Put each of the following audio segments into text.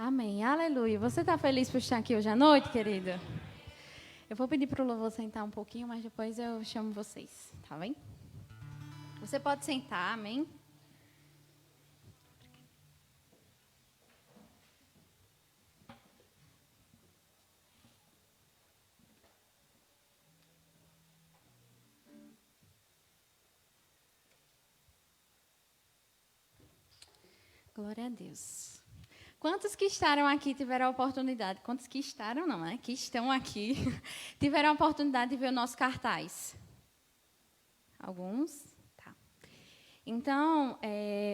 Amém, aleluia. Você está feliz por estar aqui hoje à noite, querido? Eu vou pedir para o louvor sentar um pouquinho, mas depois eu chamo vocês, tá bem? Você pode sentar, amém? Glória a Deus. Quantos que estaram aqui tiveram a oportunidade? Quantos que estaram, não, né? Que estão aqui, tiveram a oportunidade de ver o nosso cartaz? Alguns? Tá. Então,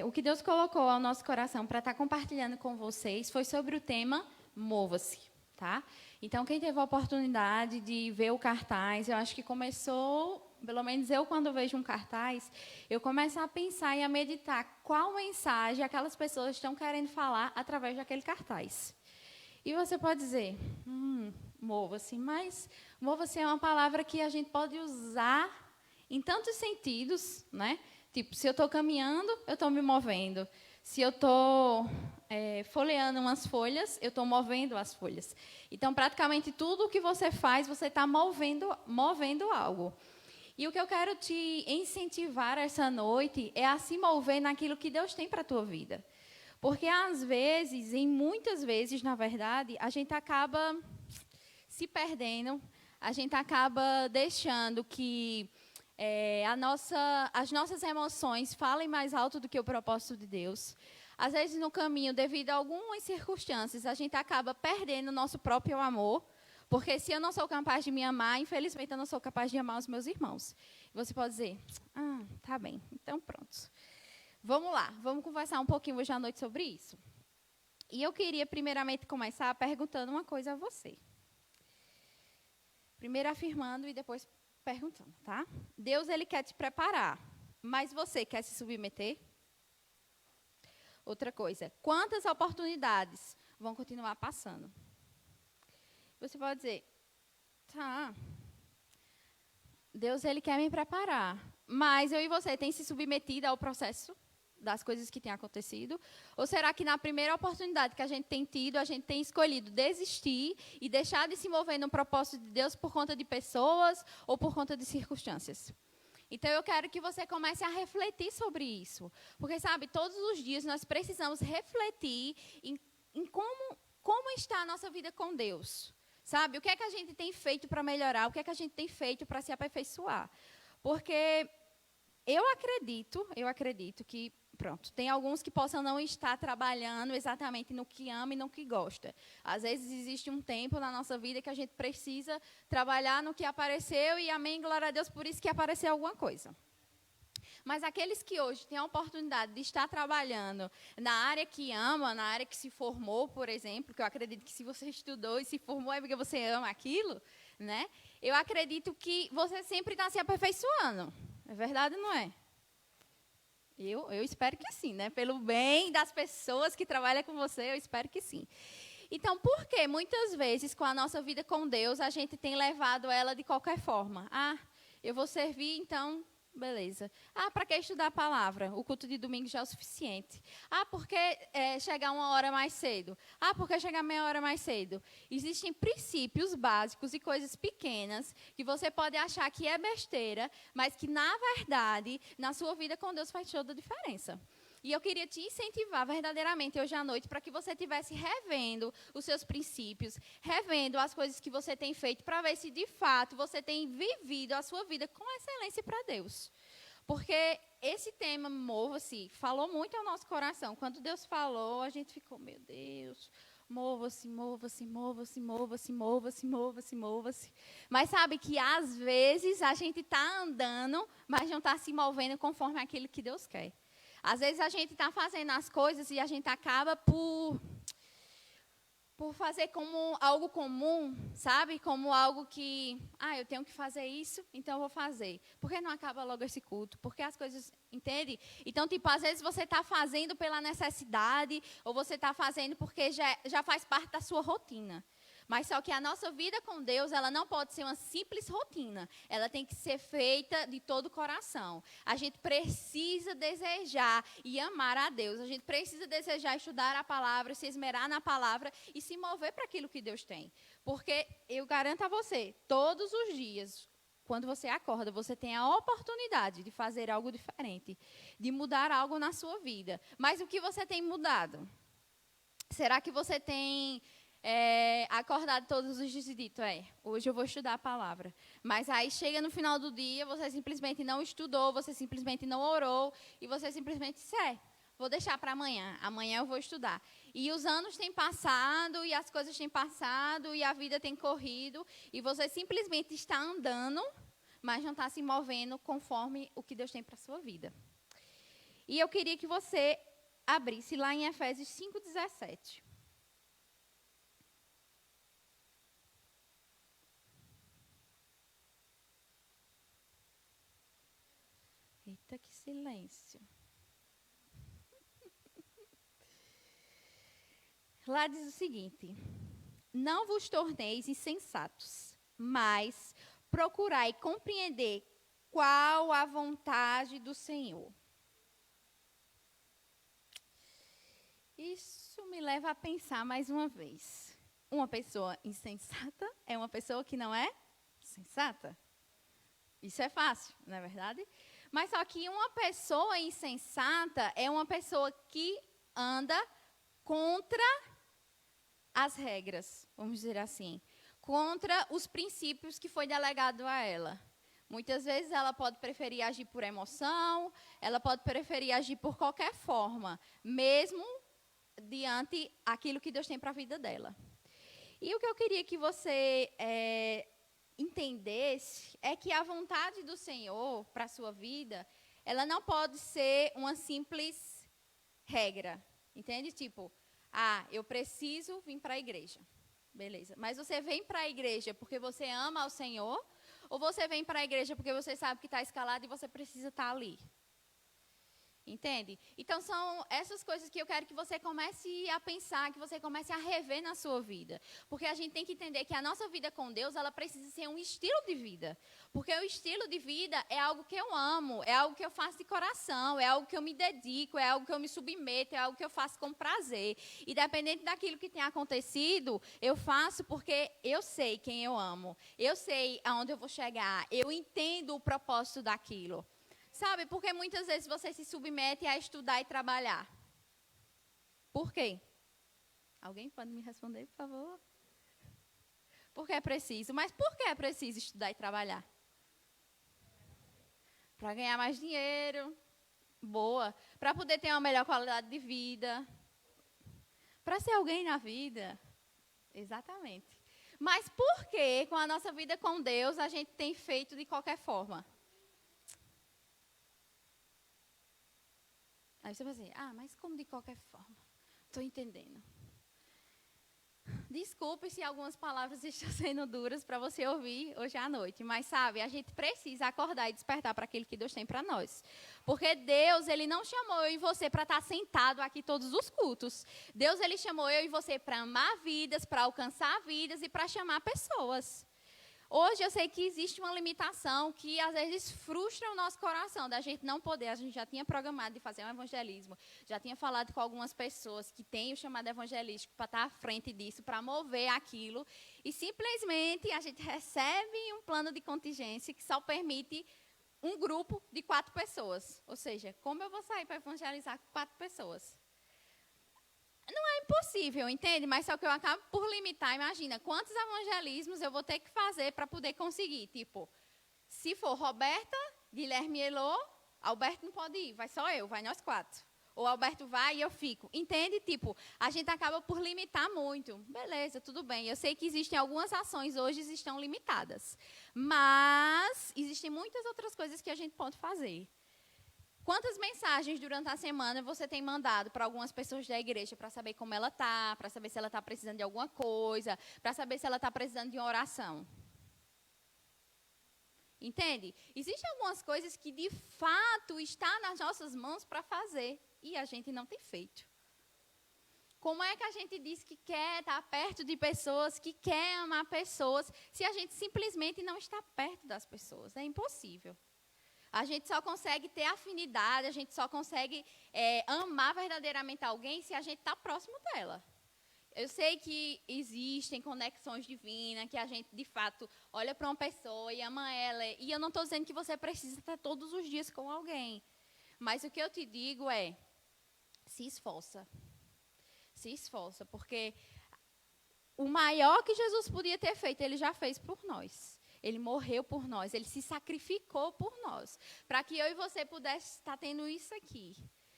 o que Deus colocou ao nosso coração para estar compartilhando com vocês foi sobre o tema Mova-se, tá? Então, quem teve a oportunidade de ver o cartaz, eu acho que começou, pelo menos eu, quando vejo um cartaz, eu começo a pensar e a meditar qual mensagem aquelas pessoas estão querendo falar através daquele cartaz. E você pode dizer, mova-se, mas mova-se é uma palavra que a gente pode usar em tantos sentidos, né? Tipo, se eu estou caminhando, eu estou me movendo. Se eu estou folheando umas folhas, eu estou movendo as folhas. Então, praticamente tudo o que você faz, você está movendo algo. E o que eu quero te incentivar essa noite é a se mover naquilo que Deus tem para a tua vida. Porque, às vezes, muitas vezes, na verdade, a gente acaba se perdendo, a gente acaba deixando que as nossas emoções falem mais alto do que o propósito de Deus. Às vezes, no caminho, devido a algumas circunstâncias, a gente acaba perdendo o nosso próprio amor, porque se eu não sou capaz de me amar, infelizmente, eu não sou capaz de amar os meus irmãos. Você pode dizer, tá bem, então pronto. Vamos lá, vamos conversar um pouquinho hoje à noite sobre isso. E eu queria, primeiramente, começar perguntando uma coisa a você. Primeiro afirmando e depois perguntando, tá? Deus, Ele quer te preparar, mas você quer se submeter? Outra coisa, quantas oportunidades vão continuar passando? Você pode dizer, tá, Deus, Ele quer me preparar, mas eu e você tem se submetido ao processo das coisas que têm acontecido? Ou será que na primeira oportunidade que a gente tem tido, a gente tem escolhido desistir e deixar de se mover no propósito de Deus por conta de pessoas ou por conta de circunstâncias? Então, eu quero que você comece a refletir sobre isso. Porque, sabe, todos os dias nós precisamos refletir em como está a nossa vida com Deus. Sabe, o que é que a gente tem feito para melhorar? O que é que a gente tem feito para se aperfeiçoar? Porque eu acredito que, pronto, tem alguns que possam não estar trabalhando exatamente no que ama e no que gosta. Às vezes existe um tempo na nossa vida que a gente precisa trabalhar no que apareceu e amém, glória a Deus, por isso que apareceu alguma coisa. Mas aqueles que hoje têm a oportunidade de estar trabalhando na área que ama, na área que se formou, por exemplo, que eu acredito que se você estudou e se formou é porque você ama aquilo, né? Eu acredito que você sempre está se aperfeiçoando. É verdade ou não é? Eu espero que sim, né? Pelo bem das pessoas que trabalham com você, eu espero que sim. Então, por que muitas vezes com a nossa vida com Deus, a gente tem levado ela de qualquer forma? Eu vou servir, então, beleza. Para que estudar a palavra? O culto de domingo já é o suficiente. Porque chegar uma hora mais cedo? Porque chegar meia hora mais cedo? Existem princípios básicos e coisas pequenas que você pode achar que é besteira, mas que, na verdade, na sua vida com Deus faz toda a diferença. E eu queria te incentivar verdadeiramente hoje à noite para que você estivesse revendo os seus princípios, revendo as coisas que você tem feito, para ver se, de fato, você tem vivido a sua vida com excelência para Deus. Porque esse tema, mova-se, falou muito ao nosso coração. Quando Deus falou, a gente ficou, meu Deus, mova-se, mova-se, mova-se, mova-se, mova-se, mova-se, mova-se. Mas sabe que, às vezes, a gente está andando, mas não está se movendo conforme aquilo que Deus quer. Às vezes a gente está fazendo as coisas e a gente acaba por fazer como algo comum, sabe? Como algo que, eu tenho que fazer isso, então eu vou fazer. Por que não acaba logo esse culto? Porque as coisas, entende? Então, às vezes você está fazendo pela necessidade ou você está fazendo porque já faz parte da sua rotina. Mas só que a nossa vida com Deus, ela não pode ser uma simples rotina. Ela tem que ser feita de todo o coração. A gente precisa desejar e amar a Deus. A gente precisa desejar estudar a palavra, se esmerar na palavra e se mover para aquilo que Deus tem. Porque eu garanto a você, todos os dias, quando você acorda, você tem a oportunidade de fazer algo diferente, de mudar algo na sua vida. Mas o que você tem mudado? Será que você tem acordado todos os dias e dito, hoje eu vou estudar a palavra. Mas aí chega no final do dia, você simplesmente não estudou, você simplesmente não orou, e você simplesmente disse, vou deixar para amanhã, amanhã eu vou estudar. E os anos têm passado, e as coisas têm passado, e a vida tem corrido, e você simplesmente está andando, mas não está se movendo conforme o que Deus tem para a sua vida. E eu queria que você abrisse lá em Efésios 5:17. Eita, que silêncio. Lá diz o seguinte: não vos torneis insensatos, mas procurai compreender qual a vontade do Senhor. Isso me leva a pensar mais uma vez. Uma pessoa insensata é uma pessoa que não é sensata. Isso é fácil, não é verdade? Mas só que uma pessoa insensata é uma pessoa que anda contra as regras, vamos dizer assim, contra os princípios que foi delegado a ela. Muitas vezes ela pode preferir agir por emoção, ela pode preferir agir por qualquer forma, mesmo diante aquilo que Deus tem para a vida dela. E o que eu queria que você entendesse é que a vontade do Senhor para a sua vida, ela não pode ser uma simples regra, entende? Tipo, eu preciso vir para a igreja. Beleza. Mas você vem para a igreja porque você ama ao Senhor? Ou você vem para a igreja porque você sabe que está escalado e você precisa estar ali? Entende? Então, são essas coisas que eu quero que você comece a pensar, que você comece a rever na sua vida. Porque a gente tem que entender que a nossa vida com Deus, ela precisa ser um estilo de vida. Porque o estilo de vida é algo que eu amo, é algo que eu faço de coração, é algo que eu me dedico, é algo que eu me submeto, é algo que eu faço com prazer. E dependente daquilo que tem acontecido, eu faço porque eu sei quem eu amo, eu sei aonde eu vou chegar, eu entendo o propósito daquilo. Sabe, porque muitas vezes você se submete a estudar e trabalhar. Por quê? Alguém pode me responder, por favor? Porque é preciso. Mas por que é preciso estudar e trabalhar? Para ganhar mais dinheiro. Boa. Para poder ter uma melhor qualidade de vida. Para ser alguém na vida. Exatamente. Mas por que, com a nossa vida com Deus, a gente tem feito de qualquer forma? Aí você vai dizer, mas como de qualquer forma? Estou entendendo. Desculpe se algumas palavras estão sendo duras para você ouvir hoje à noite, mas sabe, a gente precisa acordar e despertar para aquilo que Deus tem para nós. Porque Deus, Ele não chamou eu e você para estar sentado aqui todos os cultos. Deus, Ele chamou eu e você para amar vidas, para alcançar vidas e para chamar pessoas. Hoje eu sei que existe uma limitação que às vezes frustra o nosso coração, da gente não poder. A gente já tinha programado de fazer um evangelismo, já tinha falado com algumas pessoas que têm o chamado evangelístico para estar à frente disso, para mover aquilo. E simplesmente a gente recebe um plano de contingência que só permite um grupo de 4 pessoas. Ou seja, como eu vou sair para evangelizar com 4 pessoas? Não é impossível, entende? Mas só que eu acabo por limitar. Imagina, quantos evangelismos eu vou ter que fazer para poder conseguir? Tipo, se for Roberta, Guilherme e Elô, Alberto não pode ir, vai só eu, vai nós 4. Ou Alberto vai e eu fico. Entende? Tipo, a gente acaba por limitar muito. Beleza, tudo bem. Eu sei que existem algumas ações hoje estão limitadas. Mas existem muitas outras coisas que a gente pode fazer. Quantas mensagens durante a semana você tem mandado para algumas pessoas da igreja para saber como ela está, para saber se ela está precisando de alguma coisa, para saber se ela está precisando de uma oração? Entende? Existem algumas coisas que de fato estão nas nossas mãos para fazer e a gente não tem feito. Como é que a gente diz que quer estar perto de pessoas, que quer amar pessoas, se a gente simplesmente não está perto das pessoas? É impossível. A gente só consegue ter afinidade, a gente só consegue amar verdadeiramente alguém se a gente está próximo dela. Eu sei que existem conexões divinas, que a gente, de fato, olha para uma pessoa e ama ela. E eu não estou dizendo que você precisa estar todos os dias com alguém. Mas o que eu te digo é, se esforça. Se esforça, porque o maior que Jesus podia ter feito, ele já fez por nós. Ele morreu por nós, ele se sacrificou por nós, para que eu e você pudesse estar tendo isso aqui.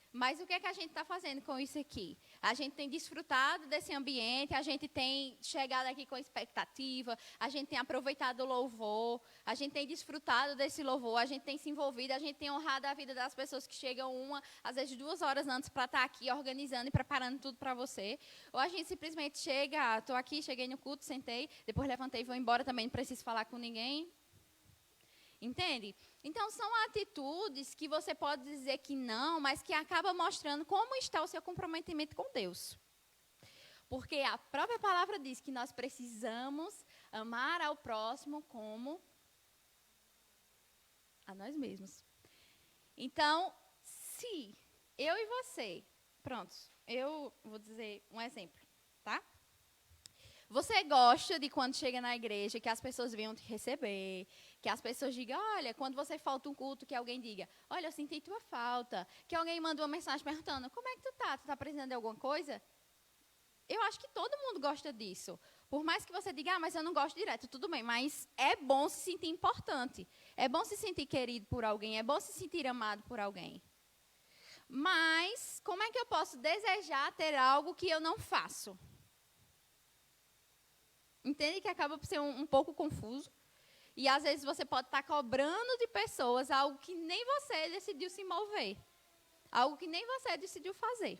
Mas o que é que a gente está fazendo com isso aqui? A gente tem desfrutado desse ambiente, a gente tem chegado aqui com expectativa, a gente tem aproveitado o louvor, a gente tem desfrutado desse louvor, a gente tem se envolvido, a gente tem honrado a vida das pessoas que chegam às vezes 2 horas antes para estar aqui organizando e preparando tudo para você. Ou a gente simplesmente chega, estou aqui, cheguei no culto, sentei, depois levantei e vou embora também, não preciso falar com ninguém. Entende? Então, são atitudes que você pode dizer que não, mas que acaba mostrando como está o seu comprometimento com Deus. Porque a própria palavra diz que nós precisamos amar ao próximo como a nós mesmos. Então, se eu e você, prontos, eu vou dizer um exemplo, tá? Você gosta de quando chega na igreja, que as pessoas venham te receber, que as pessoas digam, olha, quando você falta um culto, que alguém diga, olha, eu senti tua falta, que alguém manda uma mensagem perguntando, como é que tu tá? Tu tá precisando de alguma coisa? Eu acho que todo mundo gosta disso. Por mais que você diga, mas eu não gosto direto, tudo bem, mas é bom se sentir importante. É bom se sentir querido por alguém, é bom se sentir amado por alguém. Mas, como é que eu posso desejar ter algo que eu não faço? Entende que acaba por ser um pouco confuso? E às vezes você pode estar cobrando de pessoas algo que nem você decidiu se mover. Algo que nem você decidiu fazer.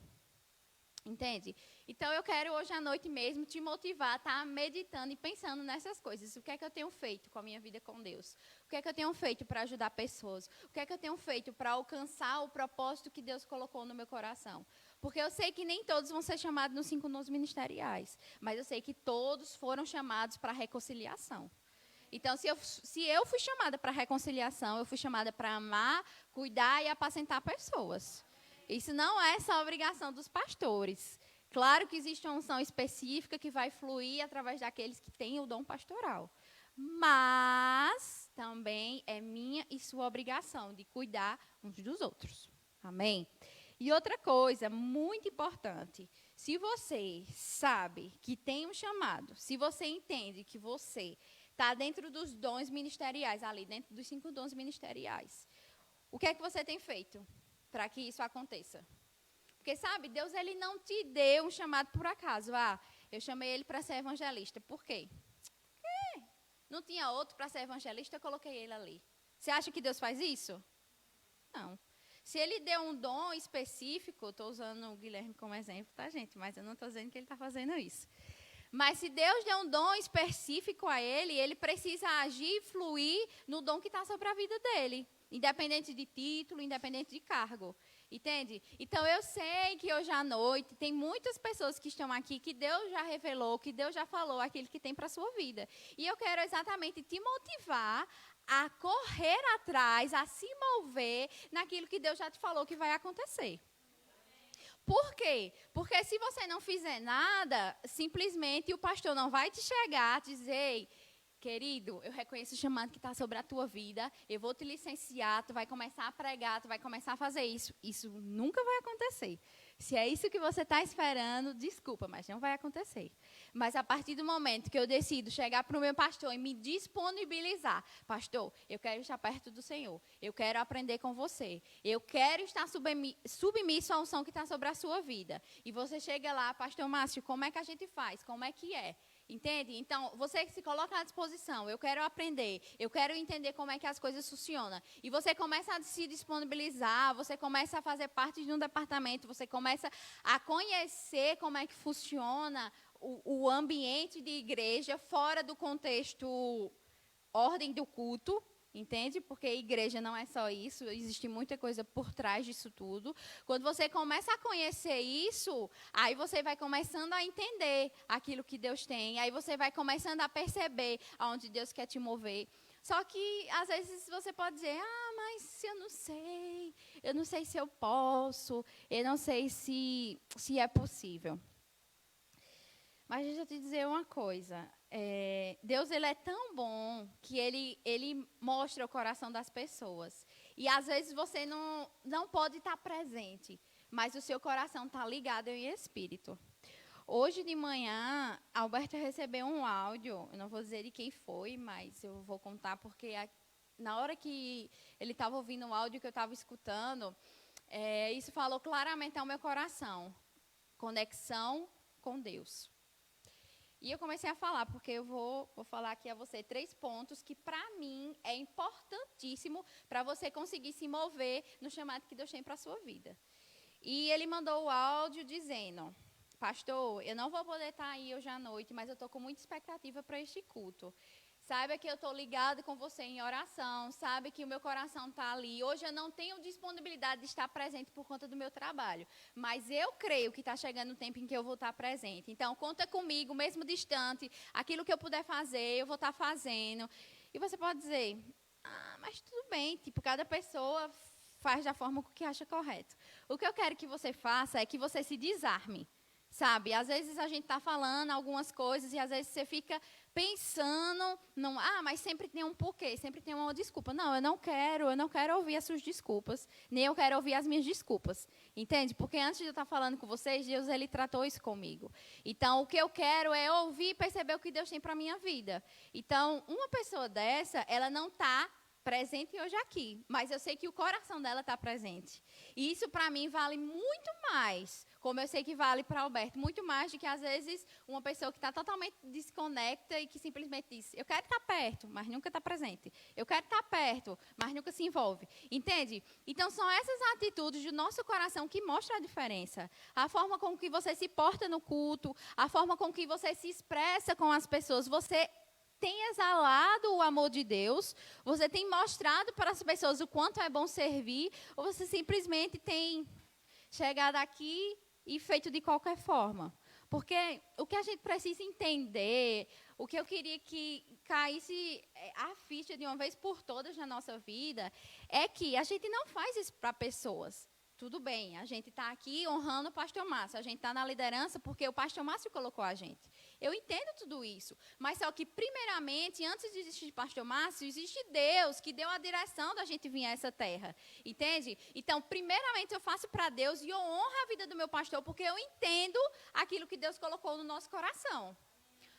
Entende? Então eu quero hoje à noite mesmo te motivar a estar meditando e pensando nessas coisas. O que é que eu tenho feito com a minha vida com Deus? O que é que eu tenho feito para ajudar pessoas? O que é que eu tenho feito para alcançar o propósito que Deus colocou no meu coração? Porque eu sei que nem todos vão ser chamados nos 5 dons ministeriais, mas eu sei que todos foram chamados para reconciliação. Então, se eu fui chamada para reconciliação, eu fui chamada para amar, cuidar e apacentar pessoas. Isso não é só obrigação dos pastores. Claro que existe uma unção específica que vai fluir através daqueles que têm o dom pastoral. Mas também é minha e sua obrigação de cuidar uns dos outros. Amém? E outra coisa muito importante, se você sabe que tem um chamado, se você entende que você está dentro dos dons ministeriais, ali dentro dos 5 dons ministeriais, o que é que você tem feito para que isso aconteça? Porque, sabe, Deus ele não te deu um chamado por acaso. Ah, eu chamei ele para ser evangelista. Por quê? Não tinha outro para ser evangelista, eu coloquei ele ali. Você acha que Deus faz isso? Não. Se ele deu um dom específico, estou usando o Guilherme como exemplo, tá, gente? Mas eu não estou dizendo que ele está fazendo isso. Mas se Deus deu um dom específico a ele, ele precisa agir e fluir no dom que está sobre a vida dele. Independente de título, independente de cargo. Entende? Então, eu sei que hoje à noite tem muitas pessoas que estão aqui que Deus já revelou, que Deus já falou aquilo que tem para a sua vida. E eu quero exatamente te motivar a correr atrás, a se mover naquilo que Deus já te falou que vai acontecer. Por quê? Porque se você não fizer nada, simplesmente o pastor não vai te chegar e dizer, ei, querido, eu reconheço o chamado que está sobre a tua vida, eu vou te licenciar, tu vai começar a pregar, tu vai começar a fazer isso. Isso nunca vai acontecer. Se é isso que você está esperando, desculpa, mas não vai acontecer. Mas a partir do momento que eu decido chegar para o meu pastor e me disponibilizar, pastor, eu quero estar perto do Senhor, eu quero aprender com você, eu quero estar submisso à unção que está sobre a sua vida. E você chega lá, pastor Márcio, como é que a gente faz? Como é que é? Entende? Então, você se coloca à disposição, eu quero aprender, eu quero entender como é que as coisas funcionam. E você começa a se disponibilizar, você começa a fazer parte de um departamento, você começa a conhecer como é que funciona o ambiente de igreja fora do contexto ordem do culto. entende? Porque igreja não é só isso, existe muita coisa por trás disso tudo. Quando você começa a conhecer isso, aí você vai começando a entender aquilo que Deus tem, aí você vai começando a perceber aonde Deus quer te mover. Só que, às vezes, você pode dizer, mas eu não sei se eu posso, eu não sei se é possível. Mas deixa eu te dizer uma coisa, Deus ele é tão bom que ele mostra o coração das pessoas. E às vezes você não pode estar presente, mas o seu coração está ligado em espírito. Hoje de manhã, Alberto recebeu um áudio, eu não vou dizer de quem foi, mas eu vou contar porque na hora que ele estava ouvindo o áudio que eu estava escutando, isso falou claramente ao meu coração, conexão com Deus. E eu comecei a falar, porque eu vou falar aqui a você 3 pontos que, para mim, é importantíssimo para você conseguir se mover no chamado que Deus tem para a sua vida. E ele mandou o áudio dizendo, pastor, eu não vou poder estar aí hoje à noite, mas eu estou com muita expectativa para este culto. Saiba que eu estou ligado com você em oração, sabe que o meu coração está ali. Hoje eu não tenho disponibilidade de estar presente por conta do meu trabalho, mas eu creio que está chegando o tempo em que eu vou estar presente. Então, conta comigo, mesmo distante, aquilo que eu puder fazer, eu vou estar fazendo. E você pode dizer, mas tudo bem, tipo, cada pessoa faz da forma que acha correto. O que eu quero que você faça é que você se desarme. Sabe, às vezes a gente está falando algumas coisas e às vezes você fica pensando, mas sempre tem um porquê, sempre tem uma desculpa. Não, eu não quero ouvir as suas desculpas, nem eu quero ouvir as minhas desculpas, entende? Porque antes de eu estar falando com vocês, Deus, ele tratou isso comigo. Então, o que eu quero é ouvir e perceber o que Deus tem para a minha vida. Então, uma pessoa dessa, ela não está presente hoje aqui, mas eu sei que o coração dela está presente. E isso, para mim, vale muito mais, como eu sei que vale para Alberto, muito mais do que, às vezes, uma pessoa que está totalmente desconecta e que simplesmente diz, eu quero estar perto, mas nunca está presente. Eu quero estar perto, mas nunca se envolve. Entende? Então, são essas atitudes do nosso coração que mostram a diferença. A forma com que você se porta no culto, a forma com que você se expressa com as pessoas, você tem exalado o amor de Deus, você tem mostrado para as pessoas o quanto é bom servir, ou você simplesmente tem chegado aqui e feito de qualquer forma. Porque o que a gente precisa entender, o que eu queria que caísse a ficha de uma vez por todas na nossa vida, é que a gente não faz isso para pessoas. Tudo bem, a gente está aqui honrando o pastor Márcio, a gente está na liderança porque o pastor Márcio colocou a gente. Eu entendo tudo isso, mas só que, primeiramente, antes de existir pastor Márcio, existe Deus que deu a direção da gente vir a essa terra, entende? Então, primeiramente, eu faço para Deus e eu honro a vida do meu pastor porque eu entendo aquilo que Deus colocou no nosso coração.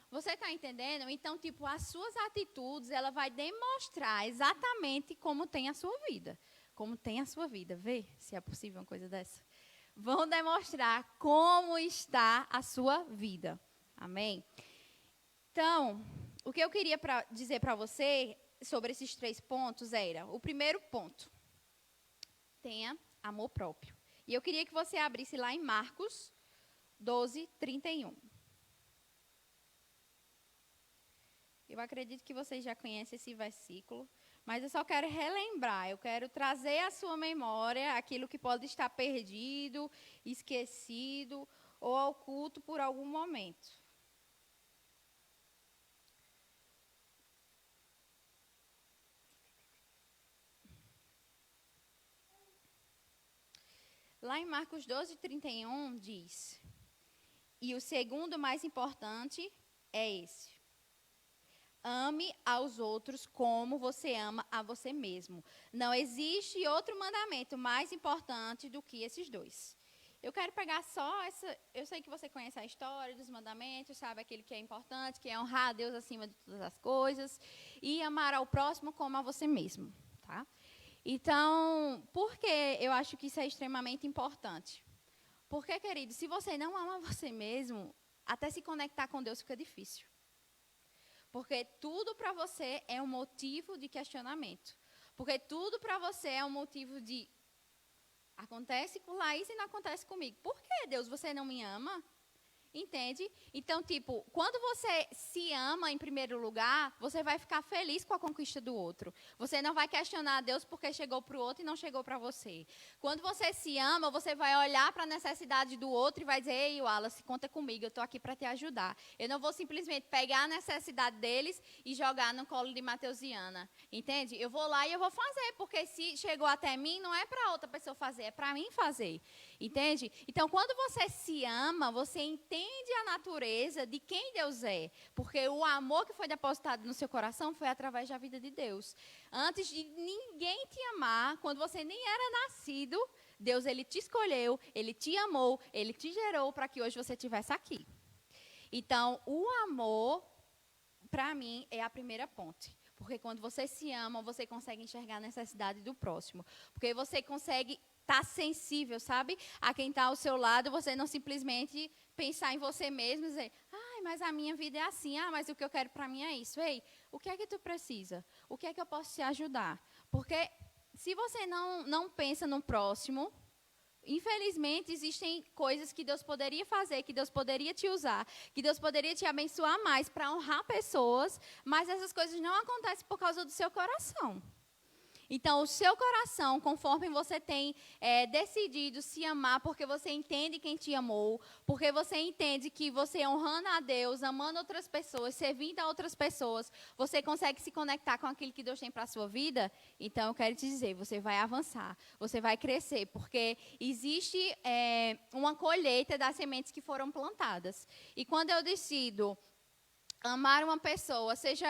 Você está entendendo? Então, tipo, as suas atitudes, ela vai demonstrar exatamente como tem a sua vida. Como tem a sua vida. Vê se é possível uma coisa dessa. Vão demonstrar como está a sua vida. Amém? Então, o que eu queria dizer para você sobre esses 3 pontos era, o primeiro ponto, tenha amor próprio. E eu queria que você abrisse lá em Marcos 12, 31. Eu acredito que vocês já conhecem esse versículo, mas eu só quero relembrar, eu quero trazer à sua memória aquilo que pode estar perdido, esquecido ou oculto por algum momento. Lá em Marcos 12, 31, diz, e o segundo mais importante é esse. Ame aos outros como você ama a você mesmo. Não existe outro mandamento mais importante do que esses 2. Eu quero pegar só essa... Eu sei que você conhece a história dos mandamentos, sabe aquele que é importante, que é honrar a Deus acima de todas as coisas e amar ao próximo como a você mesmo, tá? Então, por que eu acho que isso é extremamente importante? Porque, querido, se você não ama você mesmo, até se conectar com Deus fica difícil. Porque tudo para você é um motivo de questionamento. Porque tudo para você é um motivo de... Acontece com Laís e não acontece comigo. Por que, Deus, você não me ama? Entende? Então, tipo, quando você se ama em primeiro lugar, você vai ficar feliz com a conquista do outro. Você não vai questionar a Deus porque chegou para o outro e não chegou para você. Quando você se ama, você vai olhar para a necessidade do outro e vai dizer: ei, Wallace, conta comigo, eu estou aqui para te ajudar. Eu não vou simplesmente pegar a necessidade deles e jogar no colo de Mateusiana. Entende? Eu vou lá e eu vou fazer, porque se chegou até mim, não é para outra pessoa fazer, é para mim fazer. Entende? Então, quando você se ama, você entende a natureza de quem Deus é. Porque o amor que foi depositado no seu coração foi através da vida de Deus. Antes de ninguém te amar, quando você nem era nascido, Deus, ele te escolheu, ele te amou, ele te gerou para que hoje você estivesse aqui. Então, o amor, para mim, é a primeira ponte. Porque quando você se ama, você consegue enxergar a necessidade do próximo. Porque você consegue estar sensível, sabe? A quem está ao seu lado, você não simplesmente pensar em você mesmo e dizer: ai, mas a minha vida é assim, mas o que eu quero para mim é isso. Ei, o que é que tu precisa? O que é que eu posso te ajudar? Porque se você não pensa no próximo, infelizmente, existem coisas que Deus poderia fazer, que Deus poderia te usar, que Deus poderia te abençoar mais para honrar pessoas, mas essas coisas não acontecem por causa do seu coração. Então, o seu coração, conforme você tem decidido se amar, porque você entende quem te amou, porque você entende que você honrando a Deus, amando outras pessoas, servindo a outras pessoas, você consegue se conectar com aquilo que Deus tem para a sua vida. Então, eu quero te dizer, você vai avançar, você vai crescer, porque existe uma colheita das sementes que foram plantadas. E quando eu decido amar uma pessoa, seja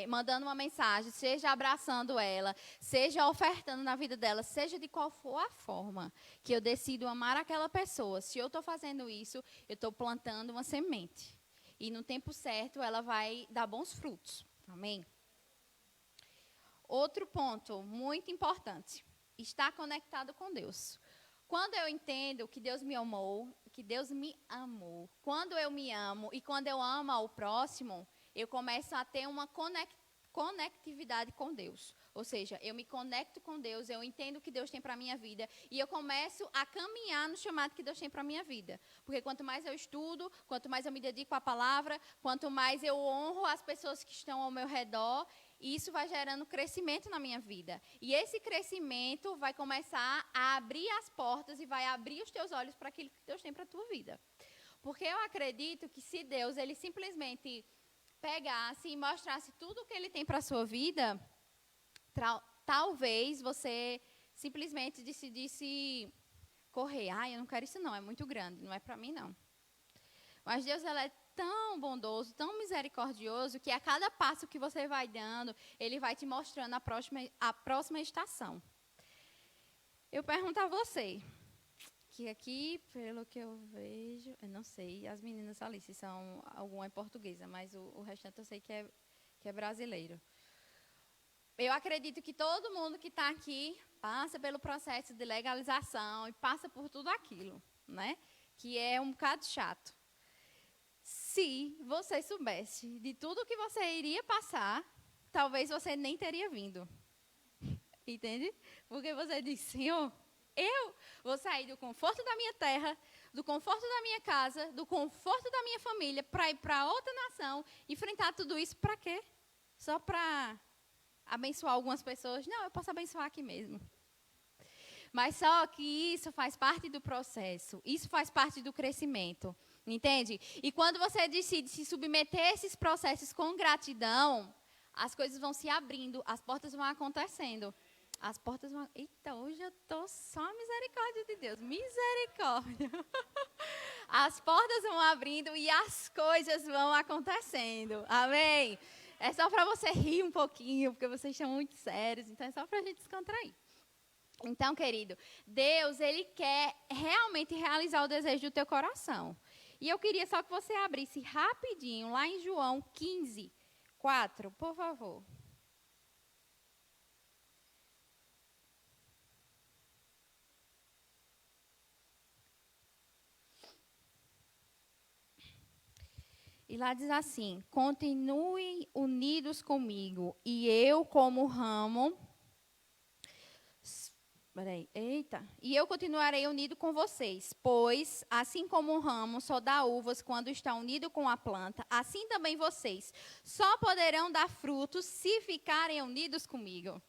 mandando uma mensagem, seja abraçando ela, seja ofertando na vida dela, seja de qual for a forma que eu decido amar aquela pessoa, se eu estou fazendo isso, eu estou plantando uma semente. E no tempo certo, ela vai dar bons frutos. Amém? Outro ponto muito importante, estar conectado com Deus. Quando eu entendo que Deus me amou, quando eu me amo e quando eu amo ao próximo, eu começo a ter uma conectividade com Deus. Ou seja, eu me conecto com Deus, eu entendo o que Deus tem para a minha vida e eu começo a caminhar no chamado que Deus tem para a minha vida. Porque quanto mais eu estudo, quanto mais eu me dedico à palavra, quanto mais eu honro as pessoas que estão ao meu redor, isso vai gerando crescimento na minha vida. E esse crescimento vai começar a abrir as portas e vai abrir os teus olhos para aquilo que Deus tem para a tua vida. Porque eu acredito que se Deus, ele simplesmente pegasse e mostrasse tudo o que ele tem para a sua vida, talvez você simplesmente decidisse correr. Eu não quero isso não, é muito grande, não é para mim não. Mas Deus, ele é tão bondoso, tão misericordioso, que a cada passo que você vai dando, ele vai te mostrando a próxima estação. Eu pergunto a você, que aqui, pelo que eu vejo, eu não sei, as meninas ali, se são, alguma é portuguesa, mas o restante eu sei que é brasileiro. Eu acredito que todo mundo que está aqui passa pelo processo de legalização e passa por tudo aquilo, né? Que é um bocado chato. Se você soubesse de tudo que você iria passar, talvez você nem teria vindo. Entende? Porque você diz: Senhor, eu vou sair do conforto da minha terra, do conforto da minha casa, do conforto da minha família, para ir para outra nação, enfrentar tudo isso para quê? Só para abençoar algumas pessoas? Não, eu posso abençoar aqui mesmo. Mas só que isso faz parte do processo, isso faz parte do crescimento, entende? E quando você decide se submeter a esses processos com gratidão, as coisas vão se abrindo, as portas vão acontecendo. As portas vão... Eita, hoje eu estou só a misericórdia de Deus, misericórdia. As portas vão abrindo e as coisas vão acontecendo, amém? É só para você rir um pouquinho, porque vocês estão muito sérios, então é só para a gente descontrair. Então, querido, Deus, ele quer realmente realizar o desejo do teu coração. E eu queria só que você abrisse rapidinho, lá em João 15, 4, por favor. E lá diz assim: continuem unidos comigo, e eu, como ramo, Peraí, eita. E eu continuarei unido com vocês, pois, assim como um ramo só dá uvas quando está unido com a planta, assim também vocês só poderão dar frutos se ficarem unidos comigo.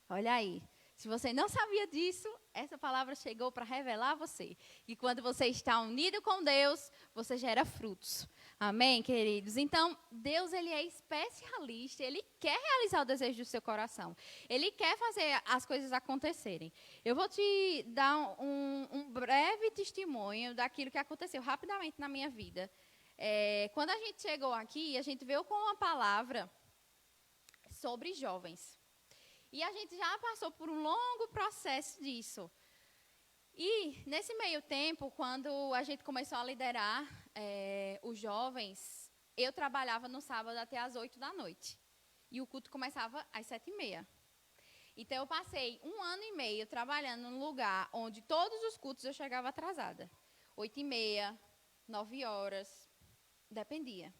Olha aí. Se você não sabia disso, essa palavra chegou para revelar a você. E quando você está unido com Deus, você gera frutos. Amém, queridos? Então, Deus, ele é especialista, ele quer realizar o desejo do seu coração. Ele quer fazer as coisas acontecerem. Eu vou te dar um breve testemunho daquilo que aconteceu rapidamente na minha vida. Quando a gente chegou aqui, a gente veio com uma palavra sobre jovens. E a gente já passou por um longo processo disso. E, nesse meio tempo, quando a gente começou a liderar os jovens, eu trabalhava no sábado até às 8 da noite. E o culto começava às 7h30. Então, eu passei 1 ano e meio trabalhando num lugar onde todos os cultos eu chegava atrasada. 8h30, 9 horas, dependia.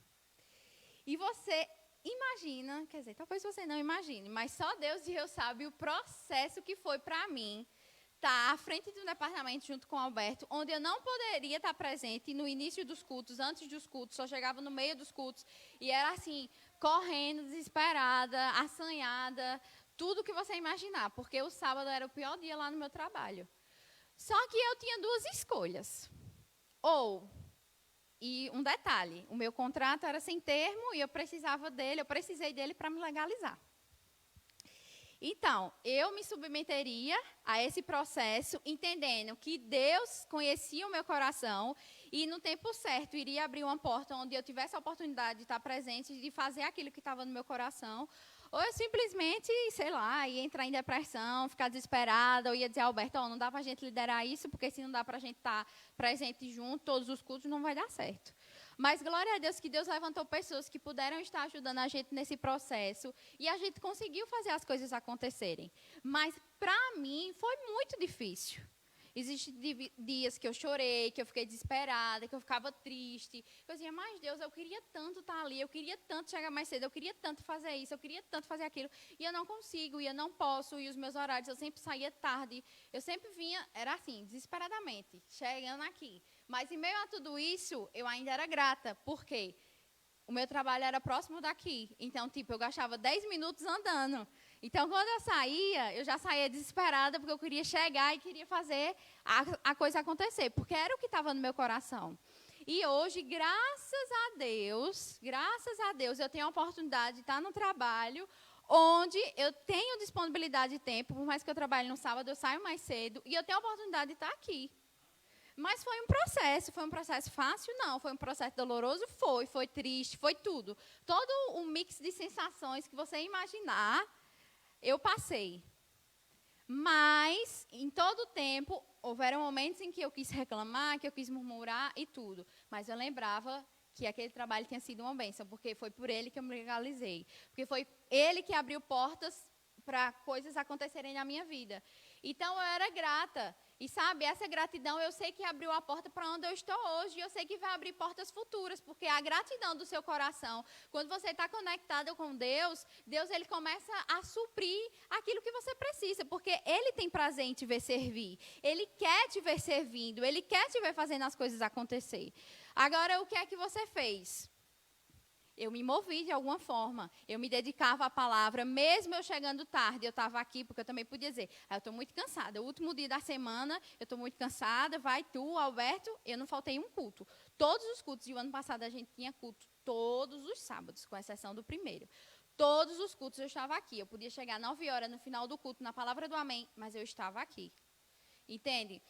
E você imagina, quer dizer, talvez você não imagine, mas só Deus e eu sabem o processo que foi para mim estar à frente de um departamento junto com o Alberto, onde eu não poderia estar presente no início dos cultos, antes dos cultos, só chegava no meio dos cultos, e era assim, correndo, desesperada, assanhada, tudo que você imaginar, porque o sábado era o pior dia lá no meu trabalho. Só que eu tinha 2 escolhas. E um detalhe, o meu contrato era sem termo e eu precisei dele para me legalizar. Então, eu me submeteria a esse processo, entendendo que Deus conhecia o meu coração e, no tempo certo, iria abrir uma porta onde eu tivesse a oportunidade de estar presente, de fazer aquilo que estava no meu coração. Ou eu simplesmente, sei lá, ia entrar em depressão, ficar desesperada, ou ia dizer, Alberto, não dá para a gente liderar isso, porque se não dá para a gente estar presente junto, todos os cultos, não vai dar certo. Mas glória a Deus que Deus levantou pessoas que puderam estar ajudando a gente nesse processo e a gente conseguiu fazer as coisas acontecerem. Mas para mim foi muito difícil. Existem dias que eu chorei, que eu fiquei desesperada, que eu ficava triste. Eu dizia, mas Deus, eu queria tanto estar ali, eu queria tanto chegar mais cedo, eu queria tanto fazer isso, eu queria tanto fazer aquilo. E eu não consigo, e eu não posso, e os meus horários, eu sempre saía tarde. Eu sempre vinha, era assim, desesperadamente, chegando aqui. Mas em meio a tudo isso, eu ainda era grata. Por quê? O meu trabalho era próximo daqui. Então, tipo, eu gastava 10 minutos andando. Então, quando eu já saía desesperada, porque eu queria chegar e queria fazer a coisa acontecer, porque era o que estava no meu coração. E hoje, graças a Deus, eu tenho a oportunidade de estar no trabalho, onde eu tenho disponibilidade de tempo, por mais que eu trabalhe no sábado, eu saio mais cedo, e eu tenho a oportunidade de estar aqui. Mas foi um processo fácil? Não, foi um processo doloroso? Foi triste, foi tudo. Todo um mix de sensações que você imaginar, eu passei. Mas, em todo o tempo, houveram momentos em que eu quis reclamar, que eu quis murmurar e tudo. Mas eu lembrava que aquele trabalho tinha sido uma bênção, porque foi por ele que eu me legalizei. Porque foi ele que abriu portas para coisas acontecerem na minha vida. Então, eu era grata. E sabe, essa gratidão eu sei que abriu a porta para onde eu estou hoje. E eu sei que vai abrir portas futuras. Porque a gratidão do seu coração, quando você está conectado com Deus, Deus ele começa a suprir aquilo que você precisa. Porque Ele tem prazer em te ver servir. Ele quer te ver servindo. Ele quer te ver fazendo as coisas acontecer. Agora, o que é que você fez? Eu me movi de alguma forma. Eu me dedicava à palavra, mesmo eu chegando tarde. Eu estava aqui, porque eu também podia dizer, eu estou muito cansada. O último dia da semana, eu estou muito cansada. Vai tu, Alberto. Eu não faltei um culto. Todos os cultos. E o ano passado a gente tinha culto todos os sábados, com exceção do primeiro. Todos os cultos eu estava aqui. Eu podia chegar 9 horas no final do culto, na palavra do amém, mas eu estava aqui. Entende?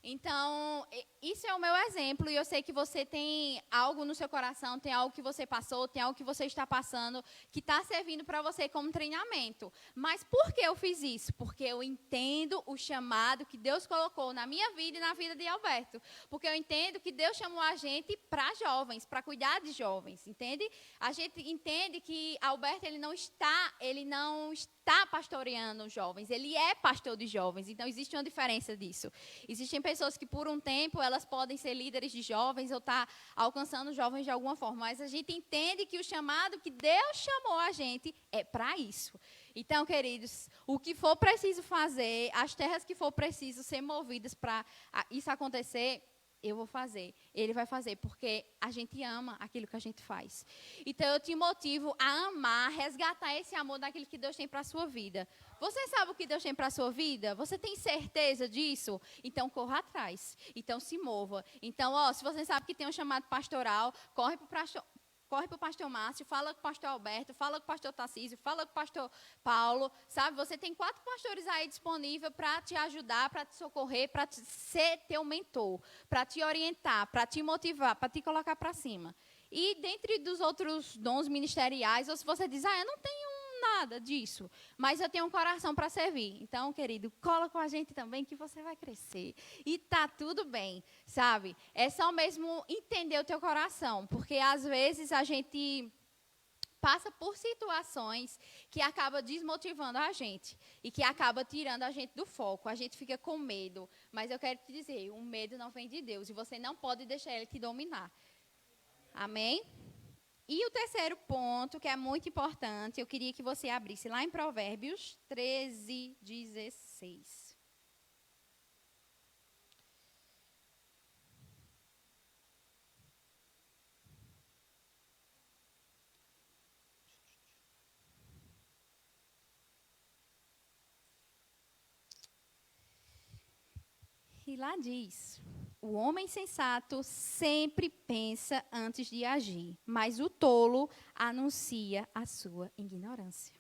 Então, isso é o meu exemplo, e eu sei que você tem algo no seu coração, tem algo que você passou, tem algo que você está passando, que está servindo para você como treinamento. Mas por que eu fiz isso? Porque eu entendo o chamado que Deus colocou na minha vida e na vida de Alberto. Porque eu entendo que Deus chamou a gente para jovens, para cuidar de jovens, entende? A gente entende que Alberto, ele não está pastoreando jovens, ele é pastor de jovens, então existe uma diferença disso. Existem pessoas que por um tempo elas podem ser líderes de jovens ou estar alcançando jovens de alguma forma, mas a gente entende que o chamado que Deus chamou a gente é para isso. Então, queridos, o que for preciso fazer, as terras que for preciso ser movidas para isso acontecer, eu vou fazer. Ele vai fazer, porque a gente ama aquilo que a gente faz. Então, eu te motivo a amar, resgatar esse amor daquilo que Deus tem para a sua vida. Você sabe o que Deus tem para a sua vida? Você tem certeza disso? Então, corra atrás. Então, se mova. Então, se você sabe que tem um chamado pastoral, corre para o pastor Márcio, fala com o pastor Alberto, fala com o pastor Tarcísio, fala com o pastor Paulo, sabe? Você tem 4 pastores aí disponíveis para te ajudar, para te socorrer, para ser teu mentor, para te orientar, para te motivar, para te colocar para cima. E dentre dos outros dons ministeriais, ou se você diz, eu não tenho nada disso, mas eu tenho um coração para servir. Então, querido, cola com a gente também que você vai crescer. E tá tudo bem, sabe? É só mesmo entender o teu coração, porque às vezes a gente passa por situações que acaba desmotivando a gente e que acaba tirando a gente do foco. A gente fica com medo, mas eu quero te dizer, o medo não vem de Deus e você não pode deixar ele te dominar. Amém? E o terceiro ponto, que é muito importante, eu queria que você abrisse lá em Provérbios 13, 16. E lá diz: o homem sensato sempre pensa antes de agir, mas o tolo anuncia a sua ignorância.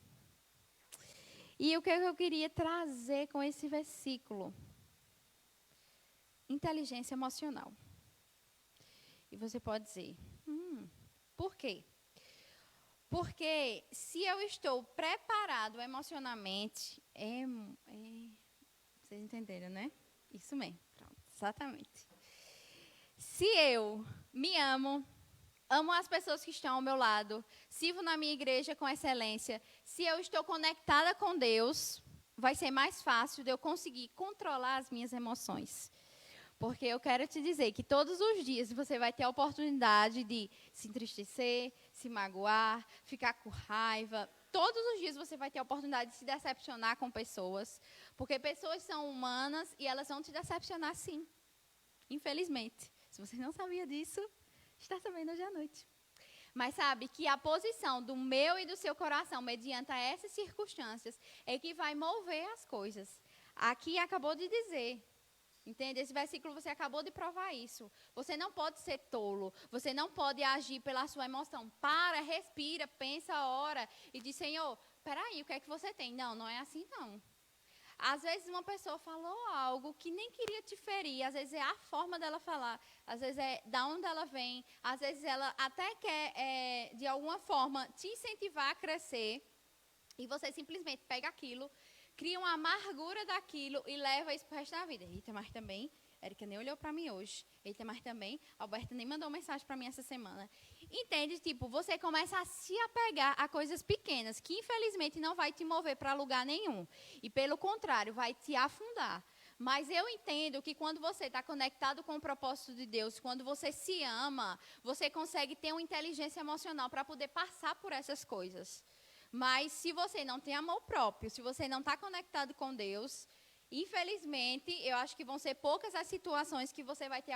E o que eu queria trazer com esse versículo? Inteligência emocional. E você pode dizer, por quê? Porque se eu estou preparado emocionalmente, vocês entenderam, né? Isso mesmo, pronto, exatamente. Se eu me amo as pessoas que estão ao meu lado, sirvo na minha igreja com excelência, se eu estou conectada com Deus, vai ser mais fácil de eu conseguir controlar as minhas emoções. Porque eu quero te dizer que todos os dias você vai ter a oportunidade de se entristecer, se magoar, ficar com raiva. Todos os dias você vai ter a oportunidade de se decepcionar com pessoas. Porque pessoas são humanas e elas vão te decepcionar sim. Infelizmente. Se você não sabia disso, está sabendo hoje à noite. Mas sabe que a posição do meu e do seu coração, mediante essas circunstâncias, é que vai mover as coisas. Aqui acabou de dizer. Entende? Esse versículo você acabou de provar isso. Você não pode ser tolo. Você não pode agir pela sua emoção. Para, respira, pensa, ora e diz, Senhor, peraí, o que é que você tem? Não, não é assim não. Às vezes uma pessoa falou algo que nem queria te ferir. Às vezes é a forma dela falar. Às vezes é da onde ela vem. Às vezes ela até quer, de alguma forma, te incentivar a crescer. E você simplesmente pega aquilo, cria uma amargura daquilo e leva isso para o resto da vida. Eita, mas também, Érica nem olhou para mim hoje. Eita, mas também, Alberto nem mandou mensagem para mim essa semana. Entende? Tipo, você começa a se apegar a coisas pequenas, que infelizmente não vai te mover para lugar nenhum. E pelo contrário, vai te afundar. Mas eu entendo que quando você está conectado com o propósito de Deus, quando você se ama, você consegue ter uma inteligência emocional para poder passar por essas coisas. Mas se você não tem amor próprio, se você não está conectado com Deus, infelizmente, eu acho que vão ser poucas as situações que você vai ter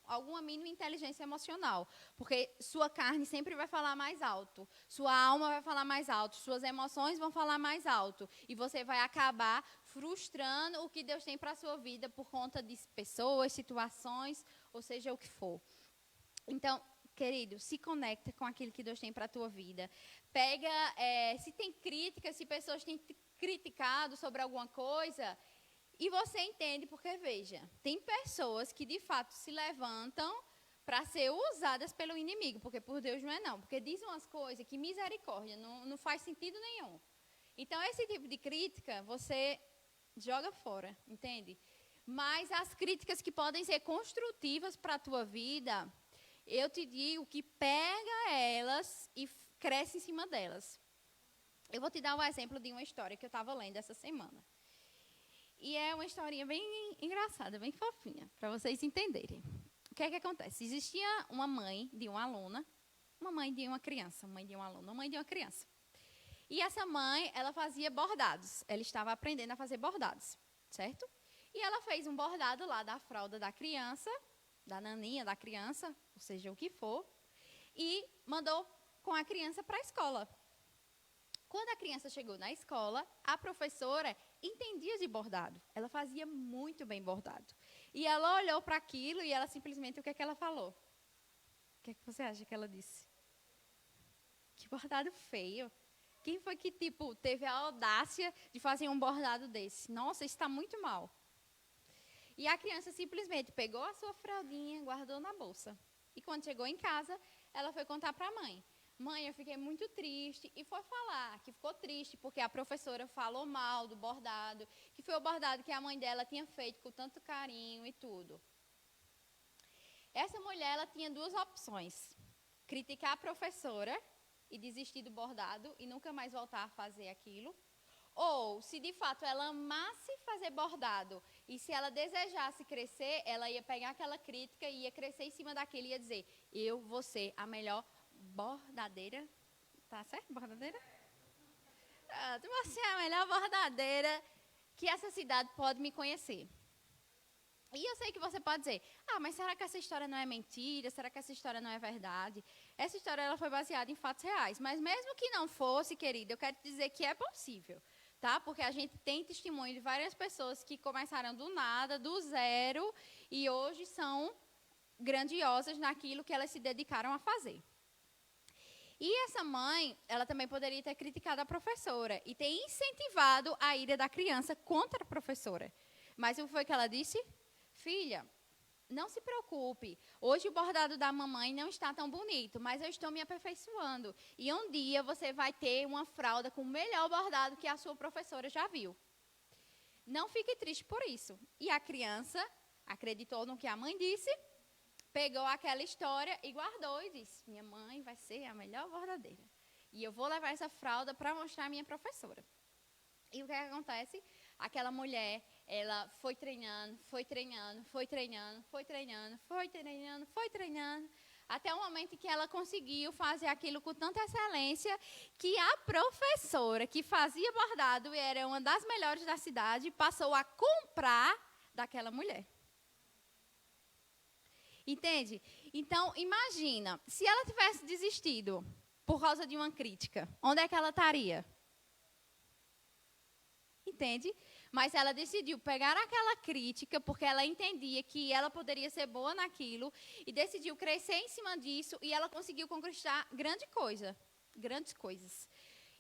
alguma mínima inteligência emocional. Porque sua carne sempre vai falar mais alto, sua alma vai falar mais alto, suas emoções vão falar mais alto. E você vai acabar frustrando o que Deus tem para a sua vida por conta de pessoas, situações, ou seja o que for. Então, querido, se conecta com aquilo que Deus tem para a tua vida. Pega, se tem críticas, se pessoas têm criticado sobre alguma coisa, e você entende, porque veja, tem pessoas que de fato se levantam para ser usadas pelo inimigo, porque por Deus não é não, porque diz umas coisas que misericórdia, não faz sentido nenhum. Então, esse tipo de crítica, você joga fora, entende? Mas as críticas que podem ser construtivas para a tua vida, eu te digo que pega elas e cresce em cima delas. Eu vou te dar um exemplo de uma história que eu estava lendo essa semana. E é uma historinha bem engraçada, bem fofinha, para vocês entenderem. O que é que acontece? Existia uma mãe de uma aluna, uma mãe de uma criança, mãe de um aluno, uma mãe de uma criança. E essa mãe, ela fazia bordados. Ela estava aprendendo a fazer bordados, certo? E ela fez um bordado lá da fralda da criança, da naninha da criança, ou seja, o que for, e mandou com a criança para a escola. Quando a criança chegou na escola, a professora entendia de bordado. Ela fazia muito bem bordado. E ela olhou para aquilo e ela simplesmente, o que é que ela falou? O que é que você acha que ela disse? Que bordado feio. Quem foi que, teve a audácia de fazer um bordado desse? Nossa, isso está muito mal. E a criança simplesmente pegou a sua fraldinha, guardou na bolsa. E quando chegou em casa, ela foi contar para a mãe. Mãe, eu fiquei muito triste. E foi falar que ficou triste porque a professora falou mal do bordado, que foi o bordado que a mãe dela tinha feito com tanto carinho e tudo. Essa mulher, ela tinha duas opções. Criticar a professora e desistir do bordado e nunca mais voltar a fazer aquilo. Ou, se de fato ela amasse fazer bordado e se ela desejasse crescer, ela ia pegar aquela crítica e ia crescer em cima daquilo e ia dizer, eu vou ser a melhor bordadeira. Tá certo, bordadeira? Você é a melhor bordadeira que essa cidade pode me conhecer. E eu sei que você pode dizer, mas será que essa história não é mentira? Será que essa história não é verdade? Essa história ela foi baseada em fatos reais. Mas mesmo que não fosse, querida, eu quero te dizer que é possível. Tá? Porque a gente tem testemunho de várias pessoas que começaram do nada, do zero, e hoje são grandiosas naquilo que elas se dedicaram a fazer. E essa mãe, ela também poderia ter criticado a professora e ter incentivado a ira da criança contra a professora. Mas o que foi que ela disse? Filha, não se preocupe. Hoje o bordado da mamãe não está tão bonito, mas eu estou me aperfeiçoando. E um dia você vai ter uma fralda com o melhor bordado que a sua professora já viu. Não fique triste por isso. E a criança acreditou no que a mãe disse, pegou aquela história e guardou e disse, minha mãe vai ser a melhor bordadeira. E eu vou levar essa fralda para mostrar à minha professora. E o que acontece? Aquela mulher, ela foi treinando, até o momento em que ela conseguiu fazer aquilo com tanta excelência que a professora que fazia bordado e era uma das melhores da cidade, passou a comprar daquela mulher. Entende? Então, imagina, se ela tivesse desistido por causa de uma crítica, onde é que ela estaria? Entende? Mas ela decidiu pegar aquela crítica, porque ela entendia que ela poderia ser boa naquilo, e decidiu crescer em cima disso, e ela conseguiu conquistar grandes coisas.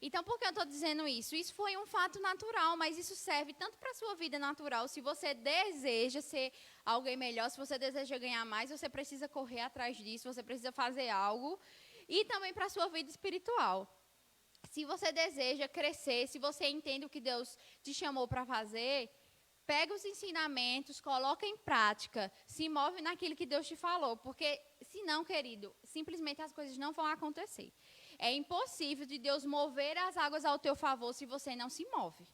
Então, por que eu estou dizendo isso? Isso foi um fato natural, mas isso serve tanto para a sua vida natural. Se você deseja ser alguém melhor, se você deseja ganhar mais, você precisa correr atrás disso, você precisa fazer algo. E também para a sua vida espiritual. Se você deseja crescer, se você entende o que Deus te chamou para fazer, pega os ensinamentos, coloca em prática, se move naquilo que Deus te falou. Porque, senão, querido, simplesmente as coisas não vão acontecer. É impossível de Deus mover as águas ao teu favor se você não se move.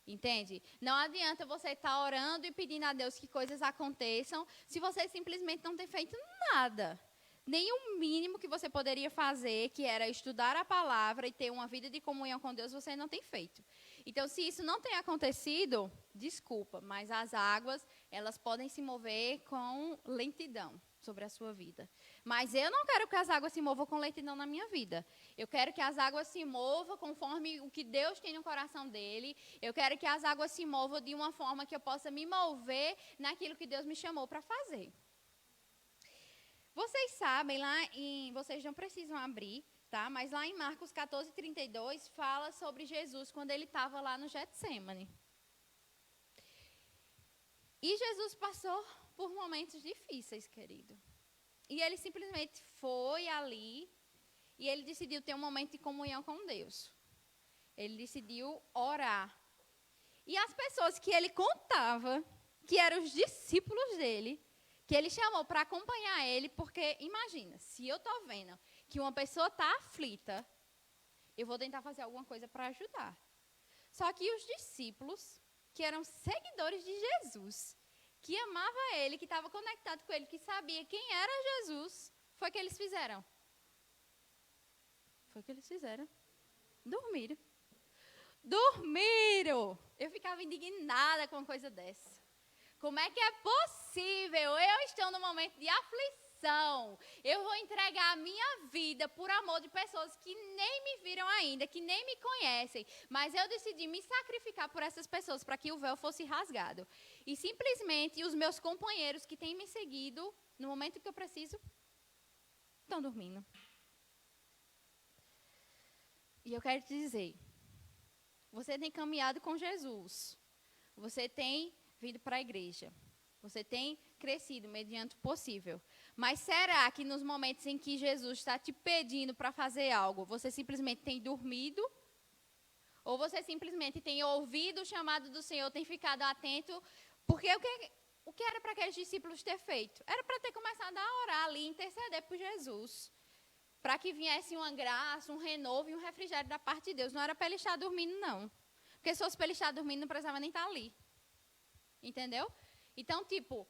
Entende? Não adianta você estar orando e pedindo a Deus que coisas aconteçam se você simplesmente não tem feito nada. Nem o mínimo que você poderia fazer, que era estudar a palavra e ter uma vida de comunhão com Deus, você não tem feito. Então, se isso não tem acontecido, desculpa, mas as águas, elas podem se mover com lentidão sobre a sua vida. Mas eu não quero que as águas se movam com lentidão na minha vida. Eu quero que as águas se movam conforme o que Deus tem no coração dele. Eu quero que as águas se movam de uma forma que eu possa me mover naquilo que Deus me chamou para fazer. Vocês sabem, vocês não precisam abrir, tá? Mas lá em Marcos 14:32, fala sobre Jesus quando ele estava lá no Getsêmani. E Jesus passou por momentos difíceis, querido. E ele simplesmente foi ali e ele decidiu ter um momento de comunhão com Deus. Ele decidiu orar. E as pessoas que ele contava, que eram os discípulos dele, que ele chamou para acompanhar ele, porque imagina, se eu estou vendo que uma pessoa está aflita, eu vou tentar fazer alguma coisa para ajudar. Só que os discípulos, que eram seguidores de Jesus, que amava ele, que estava conectado com ele, que sabia quem era Jesus, foi o que eles fizeram. Dormiram. Dormiram! Eu ficava indignada com uma coisa dessa. Como é que é possível? Eu estou num momento de aflição. Eu vou entregar a minha vida por amor de pessoas que nem me viram ainda, que nem me conhecem. Mas eu decidi me sacrificar por essas pessoas para que o véu fosse rasgado. E simplesmente os meus companheiros que têm me seguido, no momento que eu preciso, estão dormindo. E eu quero te dizer, você tem caminhado com Jesus. Você tem vindo para a igreja. Você tem crescido mediante o possível. Mas será que nos momentos em que Jesus está te pedindo para fazer algo, você simplesmente tem dormido? Ou você simplesmente tem ouvido o chamado do Senhor, tem ficado atento? Porque o que era para aqueles discípulos ter feito? Era para ter começado a orar ali, interceder por Jesus. Para que viesse uma graça, um renovo e um refrigério da parte de Deus. Não era para ele estar dormindo, não. Porque se fosse para ele estar dormindo, não precisava nem estar ali. Entendeu? Então, tipo,